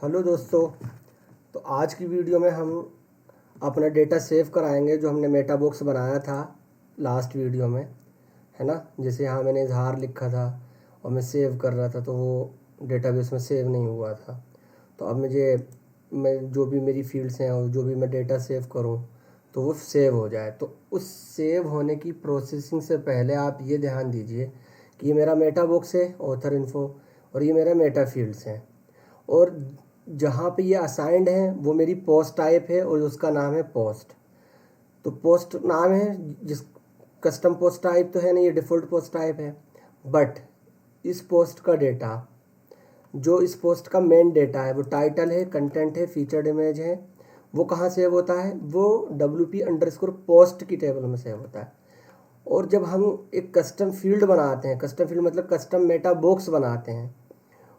Hello दोस्तों। तो आज की वीडियो में हम अपना डेटा सेव कराएंगे जो हमने मेटा बॉक्स बनाया था लास्ट वीडियो में, है ना। जैसे यहाँ मैंने इजहार लिखा था और मैं सेव कर रहा था तो वो डेटाबेस में सेव नहीं हुआ था। तो अब मैं जो भी मेरी फील्ड्स हैं और जो भी मैं डेटा सेव करूँ तो वो सेव हो जाए। तो उस सेव होने की प्रोसेसिंग से पहले आप ये ध्यान दीजिए कि ये मेरा मेटा बॉक्स है, ऑथर इन्फो, और ये मेरा मेटा फील्ड्स हैं। और जहाँ पे ये असाइंड है वो मेरी पोस्ट टाइप है और उसका नाम है पोस्ट। तो पोस्ट नाम है, जिस कस्टम पोस्ट टाइप तो है नहीं, ये डिफ़ॉल्ट पोस्ट टाइप है। बट इस पोस्ट का डेटा, जो इस पोस्ट का मेन डेटा है, वो टाइटल है, कंटेंट है, फीचर्ड इमेज है, वो कहाँ सेव होता है? वो WP_पोस्ट की टेबल में सेव होता है। और जब हम एक कस्टम फील्ड बनाते हैं, कस्टम फील्ड मतलब कस्टम मेटा बॉक्स बनाते हैं,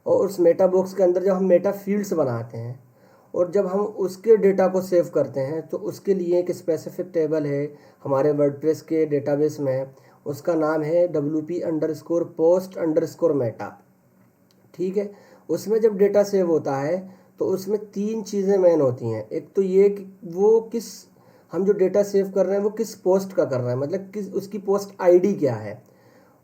और उस मेटा बॉक्स के अंदर जब हम मेटा फील्ड्स बनाते हैं और जब हम उसके डेटा को सेव करते हैं तो उसके लिए एक स्पेसिफिक टेबल है हमारे वर्डप्रेस के डेटाबेस में, उसका नाम है WP_पोस्ट_मेटा। ठीक है। उसमें जब डेटा सेव होता है तो उसमें तीन चीज़ें मेन होती हैं। एक तो ये कि हम जो डेटा सेव कर रहे हैं वो किस पोस्ट का कर रहे हैं, मतलब किस उसकी पोस्ट आईडी क्या है।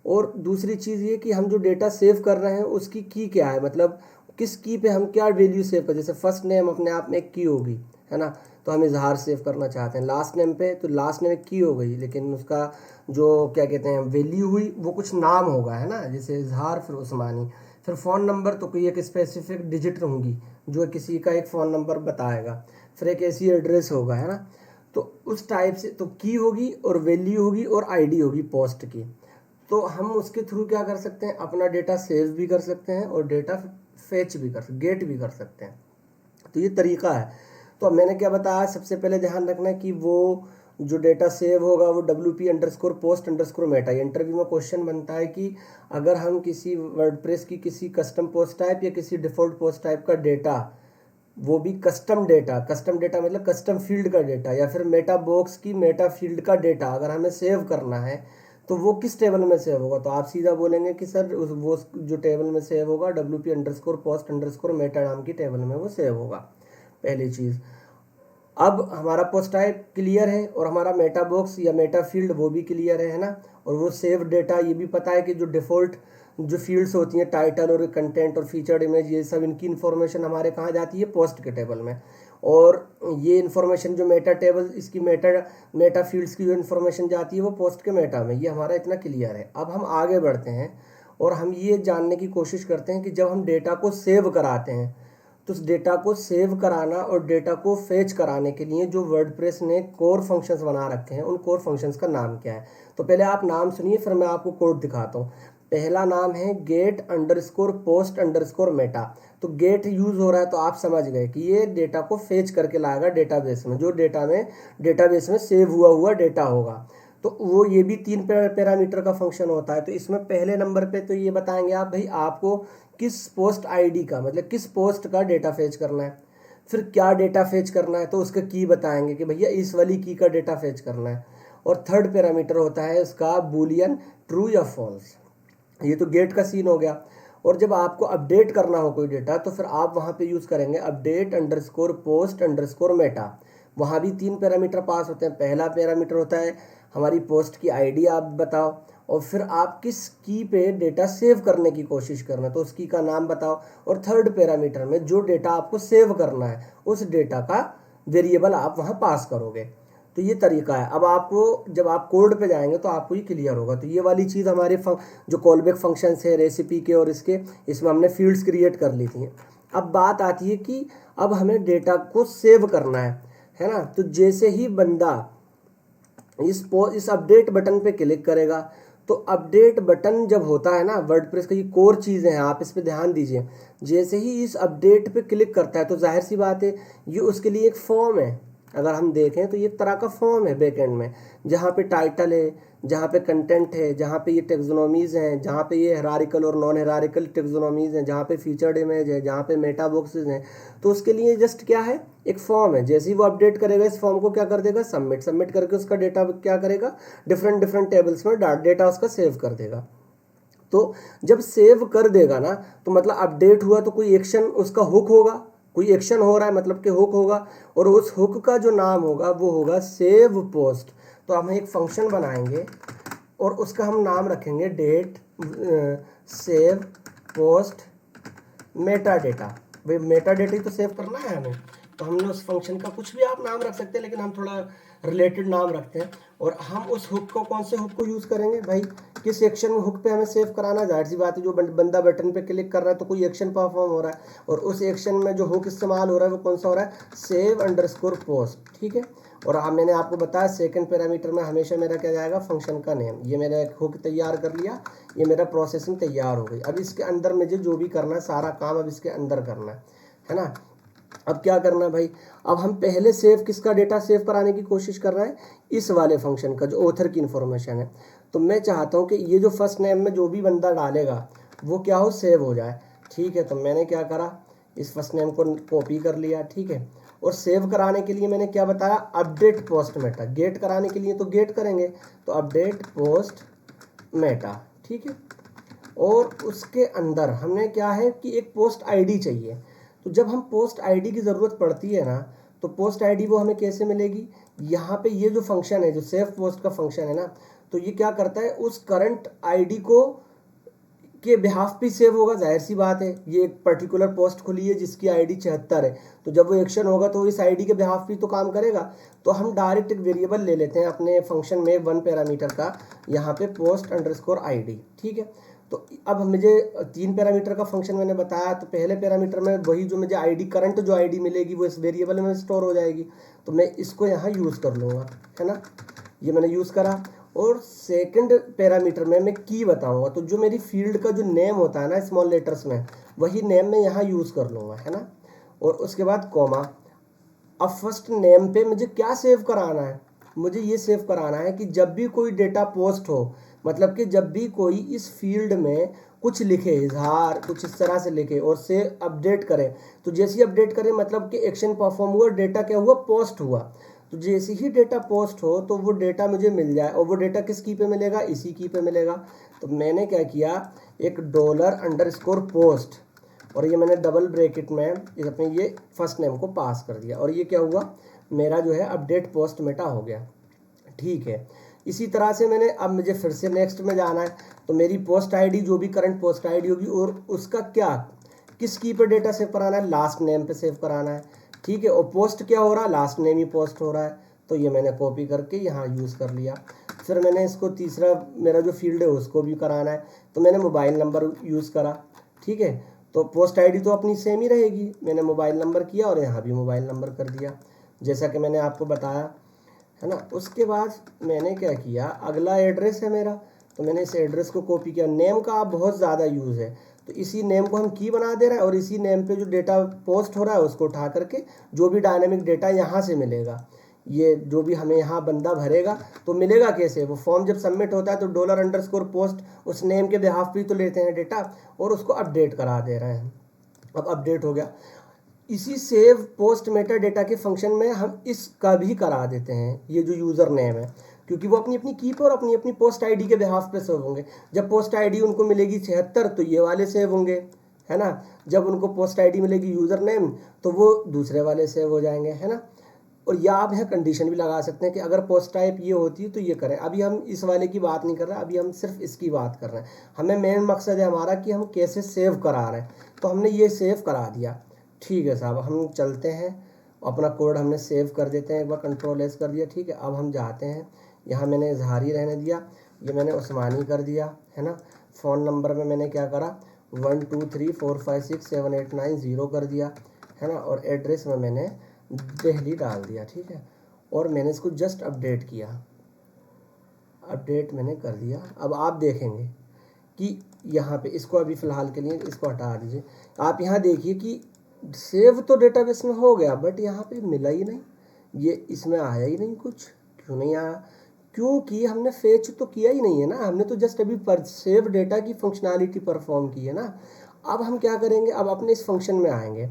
और दूसरी चीज़ ये कि हम जो डेटा सेव कर रहे हैं उसकी की क्या है, मतलब किस की पे हम क्या वैल्यू सेव कर। जैसे फर्स्ट नेम अपने आप में एक की होगी, है ना, तो हम इजहार सेव करना चाहते हैं। लास्ट नेम पे तो लास्ट नेम एक की हो गई, लेकिन उसका जो क्या कहते हैं वैल्यू हुई वो कुछ नाम होगा, है ना, जैसे इजहार, फिर उस्मानी। फिर फ़ोन नंबर तो कोई एक स्पेसिफिक डिजिट होंगी जो किसी का एक फ़ोन नंबर बताएगा। फिर एक ऐसी एड्रेस होगा, है ना। तो उस टाइप से तो की होगी और वैल्यू होगी और आईडी होगी पोस्ट की। तो हम उसके थ्रू क्या कर सकते हैं, अपना डेटा सेव भी कर सकते हैं और डेटा फेच भी गेट भी कर सकते हैं। तो ये तरीका है। तो अब मैंने क्या बताया, सबसे पहले ध्यान रखना है कि वो जो डेटा सेव होगा वो WP_पोस्ट_मेटा। इंटरव्यू में क्वेश्चन बनता है कि अगर हम किसी वर्डप्रेस की किसी कस्टम पोस्ट टाइप या किसी डिफ़ॉल्ट पोस्ट टाइप का डेटा, वो भी कस्टम डेटा मतलब कस्टम फील्ड का डेटा, या फिर मेटा बॉक्स की मेटा फील्ड का डेटा अगर हमें सेव करना है तो वो किस टेबल में सेव होगा। तो आप सीधा बोलेंगे कि सर वो जो टेबल में सेव होगा WP_पोस्ट_मेटा नाम की टेबल में वो सेव होगा। पहली चीज़। अब हमारा पोस्ट टाइप क्लियर है और हमारा मेटा बॉक्स या मेटा फील्ड वो भी क्लियर है ना। और वो सेव डेटा ये भी पता है कि जो डिफ़ॉल्ट जो फील्ड्स होती हैं, टाइटल और कंटेंट और फीचर्ड इमेज, ये सब इनकी इन्फॉर्मेशन हमारे कहाँ जाती है? पोस्ट के टेबल में। और ये इन्फॉर्मेशन जो मेटा टेबल, इसकी मेटा फील्ड्स की जो इन्फॉर्मेशन जाती है वो पोस्ट के मेटा में। ये हमारा इतना क्लियर है। अब हम आगे बढ़ते हैं और हम ये जानने की कोशिश करते हैं कि जब हम डेटा को सेव कराते हैं तो उस डेटा को सेव कराना और डेटा को फेच कराने के लिए जो वर्डप्रेस ने कोर फंक्शंस बना रखे हैं, उन कोर फंक्शंस का नाम क्या है। तो पहले आप नाम सुनिए, फिर मैं आपको कोड दिखाता हूँ। पहला नाम है get_post_मेटा। तो गेट यूज़ हो रहा है तो आप समझ गए कि ये डेटा को फेच करके लाएगा डेटाबेस में, जो डेटाबेस में सेव हुआ डेटा होगा। तो वो ये भी 3 पैरामीटर का फंक्शन होता है। तो इसमें पहले नंबर पे तो ये बताएंगे आप, भाई आपको किस पोस्ट आईडी का, मतलब किस पोस्ट का डेटा फेच करना है। फिर क्या डेटा फेच करना है तो उसका की बताएंगे कि भैया इस वाली की का डेटा फेच करना है। और थर्ड पैरामीटर होता है उसका बूलियन, ट्रू या फॉल्स। ये तो गेट का सीन हो गया। और जब आपको अपडेट करना हो कोई डेटा तो फिर आप वहाँ पे यूज़ करेंगे update_post_मेटा। वहाँ भी 3 पैरामीटर पास होते हैं। पहला पैरामीटर होता है हमारी पोस्ट की आईडी आप बताओ, और फिर आप किस की पे डेटा सेव करने की कोशिश करना है तो उस की का नाम बताओ। और थर्ड पैरामीटर में जो डेटा आपको सेव करना है उस डेटा का वेरिएबल आप वहाँ पास करोगे। तो ये तरीका है। अब आपको जब आप कोड पे जाएंगे तो आपको ये क्लियर होगा। तो ये वाली चीज़ हमारे जो कॉलबैक फंक्शंस है रेसिपी के और इसके, इसमें हमने फील्ड्स क्रिएट कर ली थी। अब बात आती है कि अब हमें डेटा को सेव करना है ना। तो जैसे ही बंदा इस अपडेट बटन पे क्लिक करेगा, तो अपडेट बटन जब होता है ना, वर्डप्रेस का ये कोर चीज़ें हैं, आप इस पे ध्यान दीजिए। जैसे ही इस अपडेट पे क्लिक करता है तो जाहिर सी बात है ये उसके लिए एक फॉर्म है। अगर हम देखें तो ये एक तरह का फॉर्म है बैकएंड में, जहाँ पे टाइटल है, जहाँ पे कंटेंट है, जहाँ पे ये टेक्सोनोमीज़ हैं, जहाँ पे ये हेरारिकल और नॉन हेरारिकल टेक्सोनोमीज़ हैं, जहाँ पे फीचर्ड इमेज है, जहाँ पे मेटा बॉक्सेस हैं। तो उसके लिए जस्ट क्या है, एक फॉर्म है। जैसे ही वो अपडेट करेगा इस फॉर्म को क्या कर देगा, सबमिट करके उसका डेटा क्या करेगा, डिफरेंट टेबल्स में डेटा उसका सेव कर देगा। तो जब सेव कर देगा ना तो मतलब अपडेट हुआ तो कोई एक्शन उसका हुक होगा, कोई एक्शन हो रहा है मतलब कि हुक होगा, और उस हुक का जो नाम होगा वो होगा सेव पोस्ट। तो हम एक फंक्शन बनाएंगे और उसका हम नाम रखेंगे date save post meta data. भाई मेटा डेटा ही तो सेव करना है हमें, तो हमने उस फंक्शन का कुछ भी आप नाम रख सकते हैं, लेकिन हम थोड़ा रिलेटेड नाम रखते हैं। और हम उस हुक को, कौन से हुक को यूज़ करेंगे भाई, किस एक्शन हुक पे हमें सेव कराना। जाहिर सी बात है, जो बंदा बटन पे क्लिक कर रहा है तो कोई एक्शन परफॉर्म हो रहा है, और उस एक्शन में जो हुक इस्तेमाल हो रहा है वो कौन सा हो रहा है, सेव अंडरस्कोर पोस्ट। ठीक है, और मैंने आपको बताया सेकंड पैरामीटर में हमेशा मेरा क्या जाएगा, फंक्शन का नेम। ये मैंने एक हुक तैयार कर लिया, ये मेरा प्रोसेसिंग तैयार हो गई। अब इसके अंदर मुझे जो भी करना है सारा काम अब इसके अंदर करना है ना। अब क्या करना है भाई, अब हम पहले सेव किसका डेटा सेव कराने की कोशिश कर रहे हैं, इस वाले फंक्शन का जो ऑथर की इन्फॉर्मेशन है। तो मैं चाहता हूँ कि ये जो फर्स्ट नेम में जो भी बंदा डालेगा वो क्या हो, सेव हो जाए। ठीक है, तो मैंने क्या करा, इस फर्स्ट नेम को कॉपी कर लिया। ठीक है, और सेव कराने के लिए मैंने क्या बताया, अपडेट पोस्ट मेटा। गेट कराने के लिए तो गेट करेंगे, तो अपडेट पोस्ट मेटा। ठीक है, और उसके अंदर हमने क्या है कि एक पोस्ट आईडी चाहिए। तो जब हम पोस्ट आईडी की ज़रूरत पड़ती है ना, तो पोस्ट आईडी वो हमें कैसे मिलेगी, यहाँ पे ये जो फंक्शन है, जो सेव पोस्ट का फंक्शन है ना, तो ये क्या करता है, उस करंट आईडी को के बिहाफ पे सेव होगा। जाहिर सी बात है, ये एक पर्टिकुलर पोस्ट खुली है जिसकी आईडी 76 है, तो जब वो एक्शन होगा तो इस आईडी के बिहाफ पे तो काम करेगा। तो हम डायरेक्ट एक वेरिएबल ले लेते हैं अपने फंक्शन में 1 पैरामीटर का, यहाँ पे पोस्ट अंडरस्कोर आईडी। ठीक है, तो अब मुझे 3 पैरामीटर का फंक्शन मैंने बताया, तो पहले पैरामीटर में वही जो मुझे आईडी, करंट जो आईडी मिलेगी वो इस वेरिएबल में स्टोर हो जाएगी, तो मैं इसको यहाँ यूज़ कर लूँगा, है ना। ये मैंने यूज़ करा, और सेकंड पैरामीटर में मैं की बताऊंगा, तो जो मेरी फील्ड का जो नेम होता है ना स्मॉल लेटर्स में, वही नेम मैं यहाँ यूज़ कर लूँगा, है ना। और उसके बाद कॉमा। अब फर्स्ट नेम पे मुझे क्या सेव कराना है, मुझे ये सेव कराना है कि जब भी कोई डेटा पोस्ट हो, मतलब कि जब भी कोई इस फील्ड में कुछ लिखे, इजहार कुछ इस तरह से लिखे और से अपडेट करे, तो जैसे ही अपडेट करे मतलब कि एक्शन परफॉर्म हुआ, डेटा क्या हुआ, पोस्ट हुआ। तो जैसे ही डेटा पोस्ट हो तो वो डेटा मुझे मिल जाए, और वो डेटा किस की पे मिलेगा, इसी की पे मिलेगा। तो मैंने क्या किया, एक $_पोस्ट, और ये मैंने डबल ब्रैकेट में अपने ये फर्स्ट नेम को पास कर दिया, और ये क्या हुआ, मेरा जो है अपडेट पोस्ट मेटा हो गया। ठीक है, इसी तरह से मैंने, अब मुझे फिर से नेक्स्ट में जाना है, तो मेरी पोस्ट आईडी जो भी करंट पोस्ट आईडी होगी, और उसका क्या, किस की पे डेटा सेव कराना है, लास्ट नेम पे सेव कराना है। ठीक है, और पोस्ट क्या हो रहा है, लास्ट नेम ही पोस्ट हो रहा है, तो ये मैंने कॉपी करके यहाँ यूज़ कर लिया। फिर मैंने इसको तीसरा मेरा जो फील्ड है उसको भी कराना है, तो मैंने मोबाइल नंबर यूज़ करा। ठीक है, तो पोस्ट आईडी तो अपनी सेम ही रहेगी, मैंने मोबाइल नंबर किया और यहाँ भी मोबाइल नंबर कर दिया, जैसा कि मैंने आपको बताया, है ना। उसके बाद मैंने क्या किया, अगला एड्रेस है मेरा, तो मैंने इस एड्रेस को कॉपी किया। नेम का आप बहुत ज़्यादा यूज़ है, तो इसी नेम को हम की बना दे रहे हैं, और इसी नेम पे जो डेटा पोस्ट हो रहा है उसको उठा करके जो भी डायनेमिक डेटा यहाँ से मिलेगा, ये जो भी हमें यहाँ बंदा भरेगा, तो मिलेगा कैसे, वो फॉर्म जब सबमिट होता है तो $_पोस्ट उस नेम के बिहाफ पे तो लेते हैं डेटा, और उसको अपडेट करा दे रहे हैं। अब अपडेट हो गया, इसी सेव पोस्ट मेटा डेटा के फंक्शन में हम इसका भी करा देते हैं, ये जो यूज़र नेम है, क्योंकि वो अपनी अपनी की पर और अपनी अपनी पोस्ट आईडी के बिहाफ पे सेव होंगे। जब पोस्ट आईडी उनको मिलेगी 76 तो ये वाले सेव होंगे, है ना। जब उनको पोस्ट आईडी मिलेगी यूज़र नेम तो वो दूसरे वाले सेव हो जाएंगे, है ना। और या आप यहाँ कंडीशन भी लगा सकते हैं कि अगर पोस्ट टाइप ये होती है तो ये करें। अभी हम इस वाले की बात नहीं कर रहे, अभी हम सिर्फ इसकी बात कर रहे हैं। हमें मेन मकसद है हमारा कि हम कैसे सेव करा रहे हैं, तो हमने ये सेव करा दिया। ठीक है साहब, हम चलते हैं, अपना कोड हमने सेव कर देते हैं, एक बार Ctrl+S कर दिया। ठीक है, अब हम जाते हैं, यहाँ मैंने इजहारी रहने दिया, ये मैंने उस्मानी कर दिया, है ना। फ़ोन नंबर में मैंने क्या करा, 1234567890 कर दिया, है ना। और एड्रेस में मैंने दिल्ली डाल दिया। ठीक है, और मैंने इसको जस्ट अपडेट किया, अपडेट मैंने कर दिया। अब आप देखेंगे कि यहाँ पे इसको अभी फ़िलहाल के लिए इसको हटा दीजिए। आप यहाँ देखिए कि सेव तो डेटाबेस में हो गया, बट यहाँ पे मिला ही नहीं, ये इसमें आया ही नहीं कुछ। क्यों नहीं आया, क्योंकि हमने फेच तो किया ही नहीं है ना, हमने तो जस्ट अभी सेव डेटा की फंक्शनैलिटी परफॉर्म की है ना। अब हम क्या करेंगे, अब अपने इस फंक्शन में आएंगे।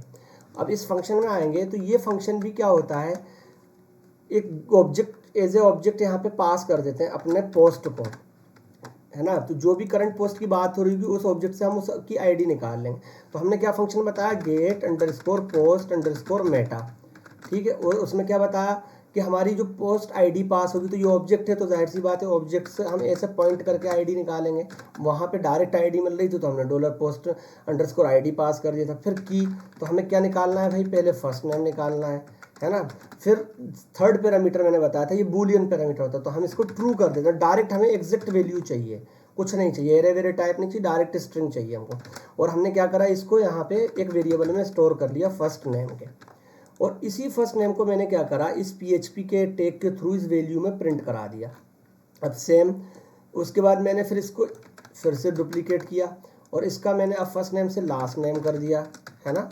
अब इस फंक्शन में आएंगे तो ये फंक्शन भी क्या होता है, एक ऑब्जेक्ट, एज ए ऑब्जेक्ट यहाँ पे पास कर देते हैं अपने पोस्ट को। है ना, तो जो भी करंट पोस्ट की बात हो रही होगी उस ऑब्जेक्ट से हम उसकी आईडी निकाल लेंगे। तो हमने क्या फंक्शन बताया, get underscore post underscore meta, ठीक है। और उसमें क्या बताया कि हमारी जो पोस्ट आईडी पास होगी, तो ये ऑब्जेक्ट है तो जाहिर सी बात है ऑब्जेक्ट से हम ऐसे पॉइंट करके आईडी निकालेंगे। वहाँ पे डायरेक्ट आईडी मिल रही थी तो हमने डॉलर पोस्ट अंडरस्कोर आईडी पास कर दिया था। फिर की, तो हमें क्या निकालना है भाई, पहले फर्स्ट नेम निकालना है ना। फिर थर्ड पैरामीटर मैंने बताया था ये बूलियन पैरामीटर होता है, तो हम इसको ट्रू कर देते हैं। डायरेक्ट हमें एग्जैक्ट वैल्यू चाहिए, कुछ नहीं चाहिए, एरे वेरे टाइप नहीं चाहिए, डायरेक्ट स्ट्रिंग चाहिए हमको। और हमने क्या करा, इसको यहाँ पे एक वेरिएबल में स्टोर कर लिया फर्स्ट नेम के। और इसी फर्स्ट नेम को मैंने क्या करा, इस PHP के टैग के थ्रू इस वैल्यू में प्रिंट करा दिया। अब सेम उसके बाद मैंने फिर इसको फिर से डुप्लीकेट किया और इसका मैंने अब फर्स्ट नेम से लास्ट नेम कर दिया, है ना,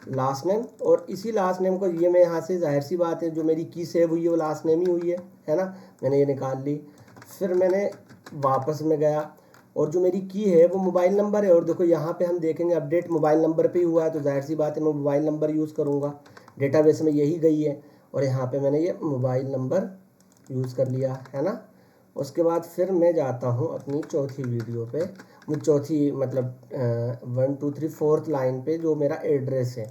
लास्ट नेम। और इसी लास्ट नेम को ये मैं यहाँ से, जाहिर सी बात है जो मेरी की सेव हुई है वो लास्ट नेम ही हुई है ना, मैंने ये निकाल ली। फिर मैंने वापस में गया और जो मेरी की है वो मोबाइल नंबर है। और देखो यहाँ पे हम देखेंगे अपडेट मोबाइल नंबर पे ही हुआ है, तो जाहिर सी बात है मैं मोबाइल नंबर यूज़ करूँगा, डेटाबेस में यही गई है। और यहाँ पे मैंने ये मोबाइल नंबर यूज़ कर लिया, है ना। उसके बाद फिर मैं जाता हूँ अपनी चौथी वीडियो पे, चौथी मतलब 1 2 3 4th लाइन पे जो मेरा एड्रेस है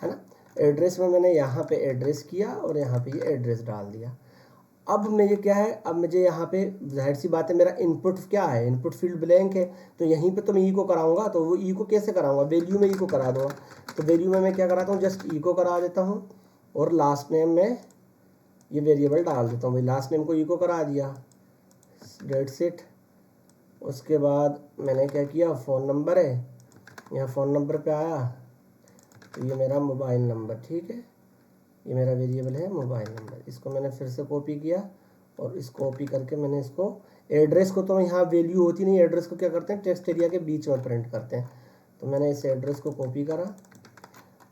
ना। एड्रेस में मैंने यहाँ पे एड्रेस किया और यहाँ पे ये एड्रेस डाल दिया। अब मुझे क्या है, अब मुझे यहाँ पे जाहिर सी बात है मेरा इनपुट क्या है, इनपुट फील्ड ब्लैंक है, तो यहीं पे तो मैं ई को कराऊंगा। तो वो ई को कैसे कराऊंगा, वैल्यू में ई को करा दूंगा। तो वैल्यू में मैं क्या कराता हूँ, जस्ट ई को करा देता हूँ और लास्ट नेम में ये वेरिएबल डाल देता हूँ। भाई लास्ट नेम को ई को करा दिया, डेट्स इट। उसके बाद मैंने क्या किया, फ़ोन नंबर है, यहाँ फ़ोन नंबर पे आया तो ये मेरा मोबाइल नंबर, ठीक है, ये मेरा वेरिएबल है मोबाइल नंबर। इसको मैंने फिर से कॉपी किया और इस कॉपी करके मैंने इसको एड्रेस को, तो यहाँ वैल्यू होती नहीं, एड्रेस को क्या करते हैं टेक्स्ट एरिया के बीच में प्रिंट करते हैं। तो मैंने इस एड्रेस को कॉपी करा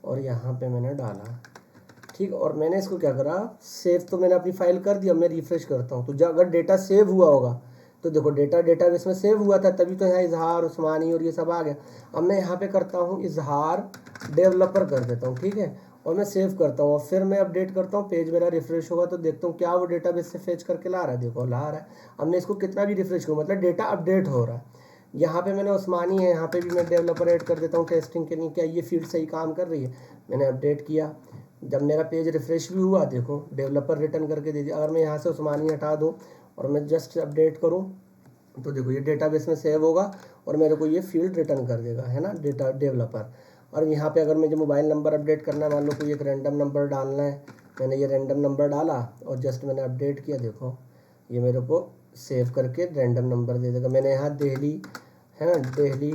और यहाँ पे मैंने डाला, ठीक। और मैंने इसको क्या करा, सेव तो मैंने अपनी फाइल कर दिया। मैं रिफ्रेश करता हूँ तो अगर डेटा सेव हुआ होगा तो देखो डेटाबेस में सेव हुआ था, तभी तो यहाँ इजहार उस्मानी और ये सब आ गया। अब मैं यहाँ पे करता हूँ इजहार डेवलपर कर देता हूँ, ठीक है, और मैं सेव करता हूँ। और फिर मैं अपडेट करता हूँ, पेज मेरा रिफ्रेश होगा तो देखता हूँ क्या वो डेटाबेस से फेच करके ला रहा है, देखो ला रहा है। अब मैं इसको कितना भी रिफ्रेश करूँ मतलब डेटा अपडेट हो रहा है। यहाँ पे मैंने उस्मानी है, यहाँ पे भी मैं डेवलपर ऐड कर देता हूँ टेस्टिंग के लिए, क्या ये फील्ड सही काम कर रही है। मैंने अपडेट किया, जब मेरा पेज रिफ्रेश भी हुआ देखो डेवलपर रिटर्न करके दे दिया। अगर मैं यहाँ से उस्मानी हटा दूँ और मैं जस्ट अपडेट करूँ तो देखो ये डेटाबेस में सेव होगा और मेरे को ये फील्ड रिटर्न कर देगा, है ना, डेटा डेवलपर। और यहाँ पे अगर मुझे मोबाइल नंबर अपडेट करना है, मान लो कोई एक रैंडम नंबर डालना है, मैंने ये रैंडम नंबर डाला और जस्ट मैंने अपडेट किया, देखो ये मेरे को सेव करके रैंडम नंबर दे देगा। मैंने यहाँ दिल्ली, है ना, दिल्ली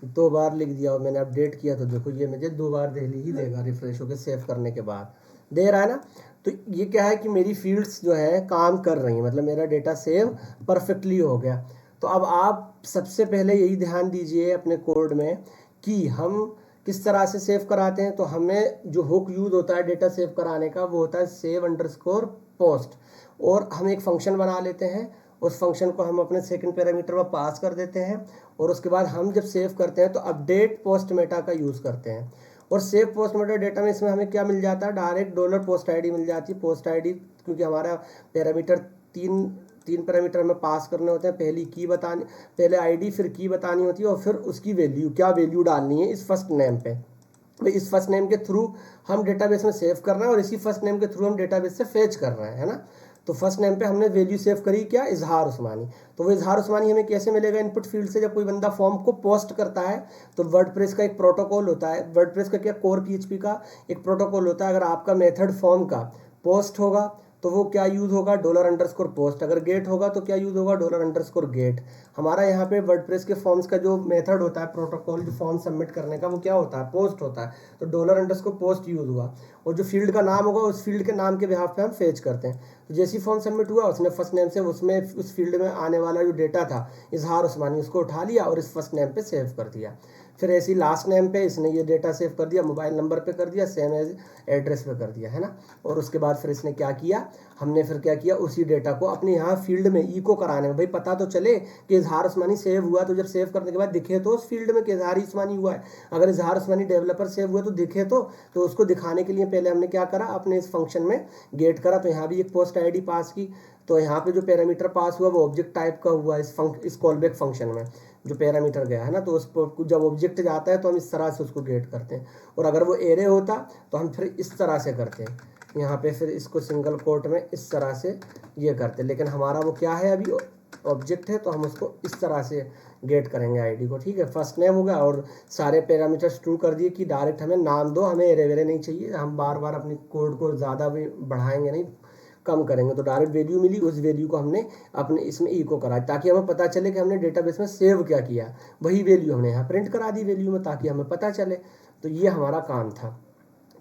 2 बार लिख दिया और मैंने अपडेट किया तो देखो ये मुझे 2 बार दिल्ली ही देगा, रिफ्रेश होकर सेव करने के बाद दे रहा है ना। तो ये क्या है कि मेरी फील्ड्स जो है काम कर रही हैं, मतलब मेरा डेटा सेव परफेक्टली हो गया। तो अब आप सबसे पहले यही ध्यान दीजिए अपने कोड में कि हम किस तरह से सेव कराते हैं। तो हमें जो हुक यूज होता है डेटा सेव कराने का वो होता है सेव अंडरस्कोर पोस्ट, और हम एक फंक्शन बना लेते हैं, उस फंक्शन को हम अपने सेकंड पैरामीटर में पास कर देते हैं और उसके बाद हम जब सेव करते हैं तो अपडेट पोस्ट मेटा का यूज़ करते हैं। और सेव पोस्ट मेटा डेटा में इसमें हमें क्या मिल जाता है, डायरेक्ट डॉलर पोस्ट आईडी मिल जाती है। पोस्ट आईडी क्योंकि हमारा पैरामीटर तीन पैरामीटर हमें पास करने होते हैं, पहले आईडी फिर की बतानी होती है और फिर उसकी वैल्यू क्या वैल्यू डालनी है इस फर्स्ट नेम पे। तो इस फर्स्ट नेम के थ्रू हम डेटाबेस में सेव कर रहे हैं और इसी फर्स्ट नेम के थ्रू हम डेटाबेस से फेच कर रहे हैं, है ना। तो फर्स्ट नेम पे हमने वैल्यू सेव करी क्या, इजहार उस्मानी। तो वो इजहार उस्मानी हमें कैसे मिलेगा, इनपुट फील्ड से। जब कोई बंदा फॉर्म को पोस्ट करता है तो वर्डप्रेस का एक प्रोटोकॉल होता है, वर्डप्रेस का क्या, कोर PHP का एक प्रोटोकॉल होता है। अगर आपका मेथड फॉर्म का पोस्ट होगा तो वो क्या यूज़ होगा, $_पोस्ट। अगर गेट होगा तो क्या यूज़ होगा, $_गेट। हमारा यहाँ पे वर्डप्रेस के फॉर्म्स का जो मेथड होता है, प्रोटोकॉल जो फॉर्म सबमिट करने का, वो क्या होता है, पोस्ट होता है। तो $_पोस्ट यूज़ हुआ और जो फील्ड का नाम होगा उस फील्ड के नाम के बिहाफ पे हम फेच करते हैं। तो जैसी फॉर्म सबमिट हुआ उसने फर्स्ट नेम से उसमें उस फील्ड में आने वाला जो डेटा था इजहार उस्मानी, उसको उठा लिया और इस फर्स्ट नेम पे सेव कर दिया। फिर ऐसे ही लास्ट नेम पे इसने ये डेटा सेव कर दिया, मोबाइल नंबर पे कर दिया, सेम एज एड्रेस पे कर दिया, है ना। और उसके बाद फिर इसने क्या किया, हमने फिर क्या किया, उसी डेटा को अपने यहाँ फील्ड में इको कराने में, भाई पता तो चले कि इजहार उस्मानी सेव हुआ, तो जब सेव करने के बाद दिखे तो उस फील्ड में कि इजहार उस्मानी हुआ है। अगर इजहार उस्मानी डेवलपर सेव हुआ तो दिखे तो उसको दिखाने के लिए पहले हमने क्या करा, अपने इस फंक्शन में गेट करा। तो यहाँ भी एक पोस्ट आईडी पास की, तो यहाँ पे जो पैरामीटर पास हुआ वो ऑब्जेक्ट टाइप का हुआ इस कॉलबैक फंक्शन में जो पैरामीटर गया है ना। तो उसको जब ऑब्जेक्ट जाता है तो हम इस तरह से उसको गेट करते हैं, और अगर वो एरे होता तो हम फिर इस तरह से करते हैं, यहाँ पे फिर इसको सिंगल कोट में इस तरह से ये करते हैं। लेकिन हमारा वो क्या है, अभी ऑब्जेक्ट है, तो हम उसको इस तरह से गेट करेंगे आईडी को, ठीक है। फर्स्ट नेम होगा और सारे पैरामीटर्स ट्रू कर दिए कि डायरेक्ट हमें नाम दो, हमें एरे वेरे नहीं चाहिए, हम बार बार अपनी कोड को ज़्यादा भी बढ़ाएंगे नहीं, कम करेंगे। तो डायरेक्ट वैल्यू मिली, उस वैल्यू को हमने अपने इसमें इको करा ताकि हमें पता चले कि हमने डेटाबेस में सेव क्या किया, वही वैल्यू हमने यहाँ प्रिंट करा दी वैल्यू में ताकि हमें पता चले। तो ये हमारा काम था,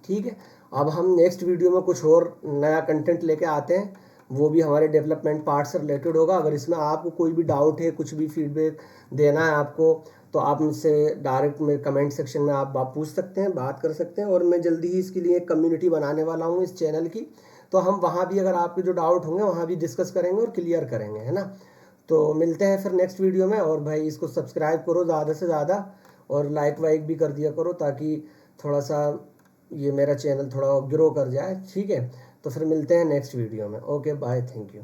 ठीक है। अब हम नेक्स्ट वीडियो में कुछ और नया कंटेंट लेके आते हैं, वो भी हमारे डेवलपमेंट पार्ट से रिलेटेड होगा। अगर इसमें आपको कोई भी डाउट है, कुछ भी फीडबैक देना है आपको, तो आप मुझसे डायरेक्ट मेरे कमेंट सेक्शन में आप पूछ सकते हैं, बात कर सकते हैं। और मैं जल्दी ही इसके लिए एक कम्युनिटी बनाने वाला हूँ इस चैनल की, तो हम वहाँ भी अगर आपके जो डाउट होंगे वहाँ भी डिस्कस करेंगे और क्लियर करेंगे, है ना। तो मिलते हैं फिर नेक्स्ट वीडियो में। और भाई इसको सब्सक्राइब करो ज़्यादा से ज़्यादा, और लाइक वाइक भी कर दिया करो ताकि थोड़ा सा ये मेरा चैनल थोड़ा ग्रो कर जाए, ठीक है। तो फिर मिलते हैं नेक्स्ट वीडियो में। Okay bye, thank you.